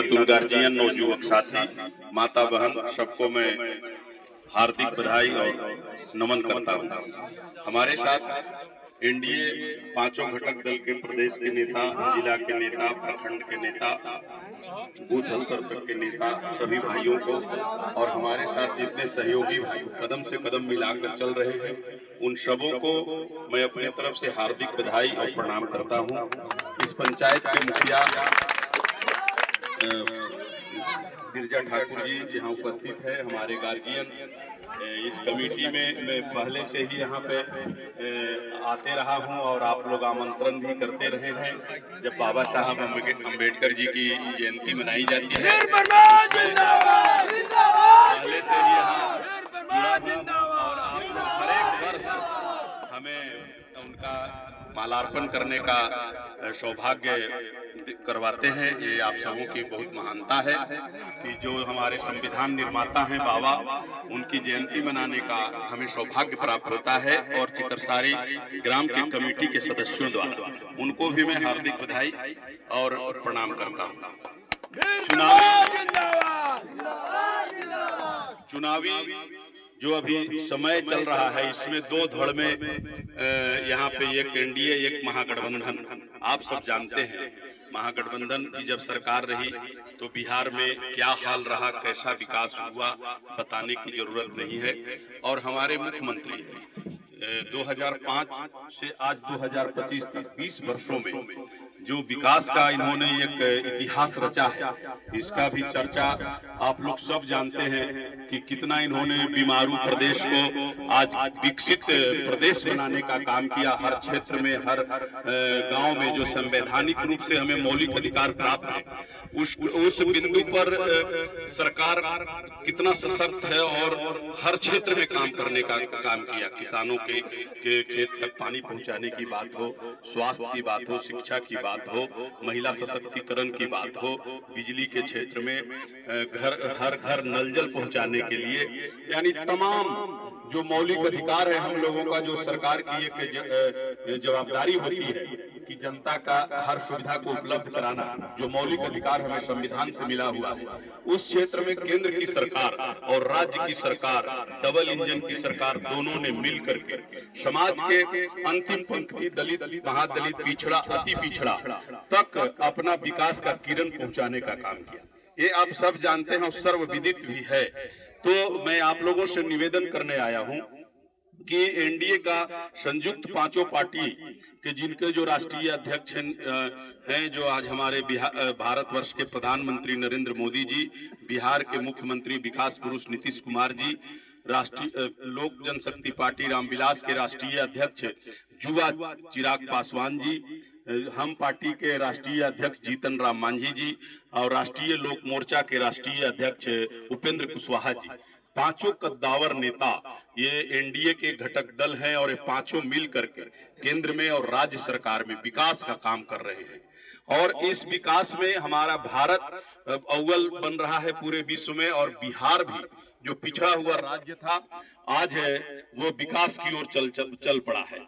खातून guardian, नवयुवक साथी, माता बहन, सबको मैं हार्दिक बधाई और नमन करता हूं। हमारे साथ एनडीए पांचों घटक दल के प्रदेश के नेता, जिला के नेता, प्रखंड के नेता, बूथ स्तर तक के नेता, सभी भाइयों को और हमारे साथ जितने सहयोगी भाई कदम से कदम मिलाकर चल रहे हैं, उन सबों को मैं अपनी तरफ से हार्दिक बधाई और प्रणाम करता हूं। इस पंचायत के मुखिया गिरजा ठाकुर जी यहाँ उपस्थित है, हमारे गार्जियन। इस कमेटी में मैं पहले से ही यहाँ पे आते रहा हूँ और आप लोग आमंत्रण भी करते रहे हैं। जब बाबा साहब अम्बेडकर जी की जयंती मनाई जाती है, पहले से ही यहाँ जुड़ा हुआ और आप लोग हर एक वर्ष हमें उनका मालार्पण करने का सौभाग्य करवाते हैं। ये आप सबों की बहुत महानता है कि जो हमारे संविधान निर्माता हैं बाबा, उनकी जयंती मनाने का हमें सौभाग्य प्राप्त होता है। और चित्रसारी ग्राम के कमेटी के सदस्यों द्वारा उनको भी मैं हार्दिक बधाई और प्रणाम करता हूँ। चुनावी जो अभी समय चल रहा है, इसमें दो धड़ में यहाँ पे एक एनडीए, एक महागठबंधन। आप सब जानते हैं महागठबंधन की जब सरकार रही तो बिहार में क्या हाल रहा, कैसा विकास हुआ, बताने की जरूरत नहीं है। और हमारे मुख्यमंत्री 2005 से आज 2025 तक 20 वर्षों में जो विकास का इन्होंने एक इतिहास रचा है, इसका भी चर्चा आप लोग सब जानते हैं कि कितना इन्होंने बीमारू प्रदेश को आज विकसित प्रदेश बनाने का काम किया। हर क्षेत्र में, हर गांव में जो संवैधानिक रूप से हमें मौलिक अधिकार प्राप्त है, उस बिंदु पर सरकार कितना सशक्त है और हर क्षेत्र में काम करने का काम किया। किसानों के खेत तक पानी पहुंचाने की बात हो, स्वास्थ्य की बात हो, शिक्षा की बात हो, महिला सशक्तिकरण की बात हो, बिजली के क्षेत्र में हर घर नल जल पहुंचाने के लिए, यानी तमाम जो मौलिक अधिकार है हम लोगों का, जो सरकार की एक जवाबदारी होती है कि जनता का हर सुविधा को उपलब्ध कराना, जो मौलिक अधिकार हमें संविधान से मिला हुआ है, उस क्षेत्र में केंद्र की सरकार और राज्य की सरकार, डबल इंजन की सरकार, दोनों ने मिल करके समाज के अंतिम पंक्ति, दलित, महादलित, पिछड़ा, अति पिछड़ा तक अपना विकास का किरण पहुंचाने का काम किया। ये आप सब जानते हैं और सर्वविदित भी है। तो मैं आप लोगों से निवेदन करने आया हूं कि एनडीए का संयुक्त पांचों पार्टी के जिनके जो राष्ट्रीय अध्यक्ष हैं, जो आज हमारे भारतवर्ष के प्रधानमंत्री नरेंद्र मोदी जी, बिहार के मुख्यमंत्री विकास पुरुष नीतीश कुमार जी, राष्ट्रीय लोक जनशक्ति पार्टी रामविलास के राष्ट्रीय अध्यक्ष युवा चिराग पासवान जी, हम पार्टी के राष्ट्रीय अध्यक्ष जीतन राम मांझी जी और राष्ट्रीय लोक मोर्चा के राष्ट्रीय अध्यक्ष उपेंद्र कुशवाहा जी, पांचों कद्दावर नेता ये एनडीए के घटक दल हैं और ये पांचों मिल करके केंद्र में और राज्य सरकार में विकास का काम कर रहे हैं। और इस विकास में हमारा भारत अव्वल बन रहा है पूरे विश्व में, और बिहार भी जो पिछड़ा हुआ राज्य था आज है वो विकास की ओर चल पड़ा है।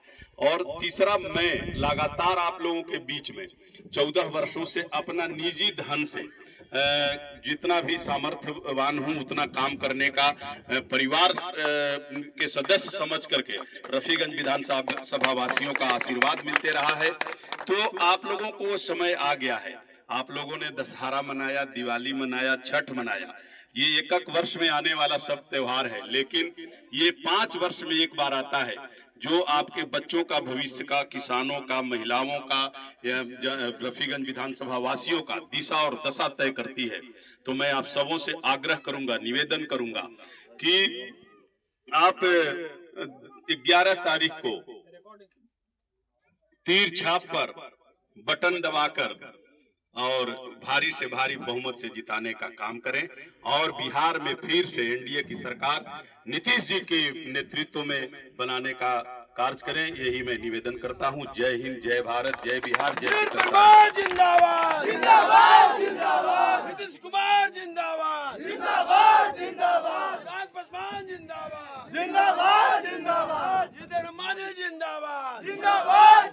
और तीसरा, मैं लगातार आप लोगों के बीच में 14 वर्षों से अपना निजी धन से जितना भी सामर्थ्यवान हूं उतना काम करने का परिवार के सदस्य समझ करके रफीगंज विधानसभा वासियों का आशीर्वाद मिलते रहा है। तो आप लोगों को समय आ गया है, आप लोगों ने दशहरा मनाया, दिवाली मनाया, छठ मनाया, ये एक वर्ष में आने वाला सब त्योहार है, लेकिन ये 5 वर्ष में एक बार आता है जो आपके बच्चों का भविष्य का, किसानों का, महिलाओं का, रफीगंज विधानसभा वासियों का दिशा और दशा तय करती है। तो मैं आप सबों से आग्रह करूंगा, निवेदन करूंगा कि आप 11 तारीख को तीर छाप पर बटन दबाकर और भारी से भारी बहुमत से जिताने का काम करें और बिहार में फिर से एनडीए की सरकार नीतीश जी के नेतृत्व में बनाने का कार्य करें, यही मैं निवेदन करता हूं। जय हिंद, जय भारत, जय बिहार, जय जिंदाबाद जिंदाबाद जिंदाबाद, नीतीश कुमार जिंदाबाद जिंदाबाद जिंदाबाद, राज पासवान जिंदाबाद जिंदाबाद जिंदाबाद, जीतन राम मांझी जिंदाबाद जिंदाबाद